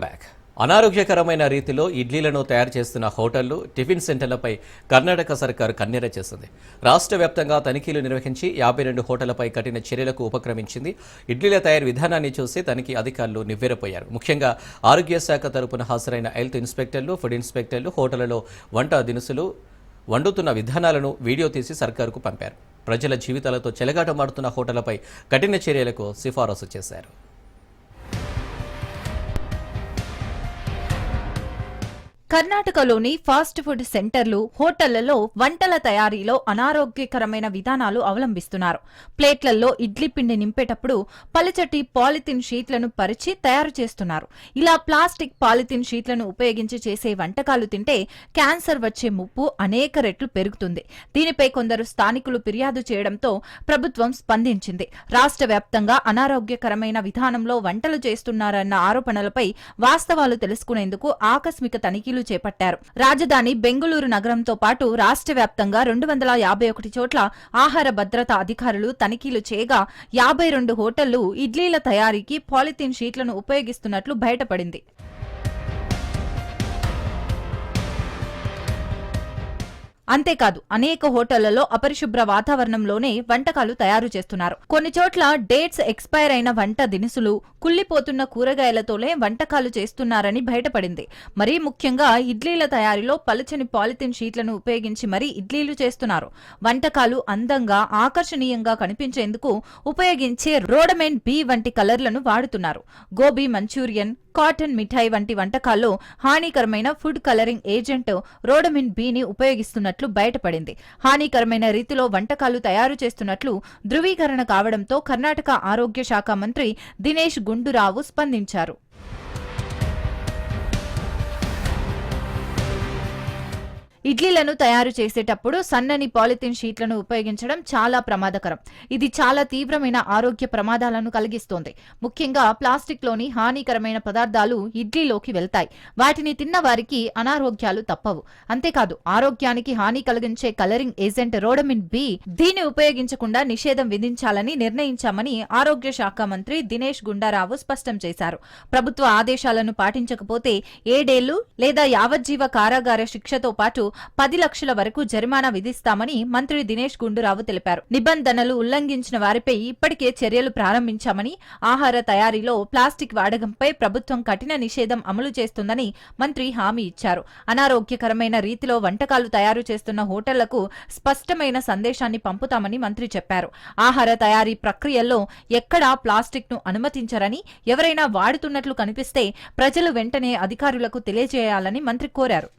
Back. అనారోగ్యకరమైన రీతిలో ఇడ్లీలను తయారు చేస్తున్న హోటళ్లు, టిఫిన్ సెంటర్లపై కర్ణాటక సర్కారు కన్నెర చేసింది. రాష్ట్ర వ్యాప్తంగా తనిఖీలు నిర్వహించి 52 హోటళ్లపై కఠిన చర్యలకు ఉపక్రమించింది. ఇడ్లీల తయారు విధానాన్ని చూసి తనిఖీ అధికారులు నివ్వెరపోయారు. ముఖ్యంగా ఆరోగ్య శాఖ తరపున హాజరైన హెల్త్ ఇన్స్పెక్టర్లు, ఫుడ్ ఇన్స్పెక్టర్లు హోటళ్లలో వంట దినుసులు వండుతున్న విధానాలను వీడియో తీసి సర్కారుకు పంపారు. ప్రజల జీవితాలతో చెలగాటమాడుతున్న హోటళ్లపై కఠిన చర్యలకు సిఫారసు చేశారు. కర్ణాటకలోని ఫాస్ట్ ఫుడ్ సెంటర్లు, హోటళ్లలో వంటల తయారీలో అనారోగ్యకరమైన విధానాలు అవలంబిస్తున్నారు. ప్లేట్లలో ఇడ్లీ పిండి నింపేటప్పుడు పలుచటి పాలిథిన్ షీట్లను పరిచి తయారు చేస్తున్నారు. ఇలా ప్లాస్టిక్ పాలిథిన్ షీట్లను ఉపయోగించి చేసే వంటకాలు తింటే క్యాన్సర్ వచ్చే ముప్పు అనేక రెట్లు పెరుగుతుంది. దీనిపై కొందరు స్థానికులు ఫిర్యాదు చేయడంతో ప్రభుత్వం స్పందించింది. రాష్ట్ర వ్యాప్తంగా అనారోగ్యకరమైన విధానంలో వంటలు చేస్తున్నారన్న ఆరోపణలపై వాస్తవాలు తెలుసుకునేందుకు ఆకస్మిక తనిఖీలు చేపట్టారు. రాజధాని బెంగుళూరు నగరంతో పాటు రాష్ట్ర వ్యాప్తంగా 251 చోట్ల ఆహార భద్రతా అధికారులు తనిఖీలు చేయగా 52 హోటళ్లు ఇడ్లీల తయారీకి పాలిథిన్ షీట్లను ఉపయోగిస్తున్నట్లు బయటపడింది. అంతేకాదు అనేక హోటళ్లలో అపరిశుభ్ర వాతావరణంలోనే వంటకాలు తయారు చేస్తున్నారు. కొన్ని చోట్ల డేట్స్ ఎక్స్పైర్ అయిన వంట దినుసులు, కుళ్లిపోతున్న కూరగాయలతోనే వంటకాలు చేస్తున్నారని బయటపడింది. మరీ ముఖ్యంగా ఇడ్లీల తయారీలో పలుచని పాలిథిన్ షీట్లను ఉపయోగించి మరీ ఇడ్లీలు చేస్తున్నారు. వంటకాలు అందంగా, ఆకర్షణీయంగా కనిపించేందుకు ఉపయోగించే రోడమెన్ బి వంటి కలర్లను వాడుతున్నారు. గోబీ మంచూరియన్, కాటన్ మిఠాయి వంటి వంటకాల్లో హానికరమైన ఫుడ్ కలరింగ్ ఏజెంట్ రోడమిన్ బిని ఉపయోగిస్తున్నట్లు బయటపడింది. హానికరమైన రీతిలో వంటకాలు తయారు చేస్తున్నట్లు ధృవీకరణ కావడంతో కర్ణాటక ఆరోగ్య శాఖ మంత్రి దినేష్ గుండూరావు స్పందించారు. ఇడ్లీలను తయారు చేసేటప్పుడు సన్నని పాలిథిన్ షీట్లను ఉపయోగించడం చాలా ప్రమాదకరం. ఇది చాలా తీవ్రమైన ఆరోగ్య ప్రమాదాలను కలిగిస్తోంది. ముఖ్యంగా ప్లాస్టిక్లోని హానికరమైన పదార్థాలు ఇడ్లీలోకి వెళ్తాయి. వాటిని తిన్న వారికి అనారోగ్యాలు తప్పవు. అంతేకాదు ఆరోగ్యానికి హాని కలిగించే కలరింగ్ ఏజెంట్ రోడమిన్ బి దీన్ని ఉపయోగించకుండా నిషేధం విధించాలని నిర్ణయించామని ఆరోగ్య శాఖ మంత్రి దినేష్ గుండూరావు స్పష్టం చేశారు. ప్రభుత్వ ఆదేశాలను పాటించకపోతే 7 ఏళ్లు లేదా యావజ్జీవ కారాగార శిక్షతో పాటు 10 లక్షల వరకు జరిమానా విధిస్తామని మంత్రి దినేష్ గుండూరావు తెలిపారు. నిబంధనలు ఉల్లంఘించిన వారిపై ఇప్పటికే చర్యలు ప్రారంభించామని, ఆహార తయారీలో ప్లాస్టిక్ వాడకంపై ప్రభుత్వం కఠిన నిషేధం అమలు చేస్తుందని మంత్రి హామీ ఇచ్చారు. అనారోగ్యకరమైన రీతిలో వంటకాలు తయారు చేస్తున్న హోటళ్లకు స్పష్టమైన సందేశాన్ని పంపుతామని మంత్రి చెప్పారు. ఆహార తయారీ ప్రక్రియల్లో ఎక్కడా ప్లాస్టిక్ ను అనుమతించరని, ఎవరైనా వాడుతున్నట్లు కనిపిస్తే ప్రజలు వెంటనే అధికారులకు తెలియజేయాలని మంత్రి కోరారు.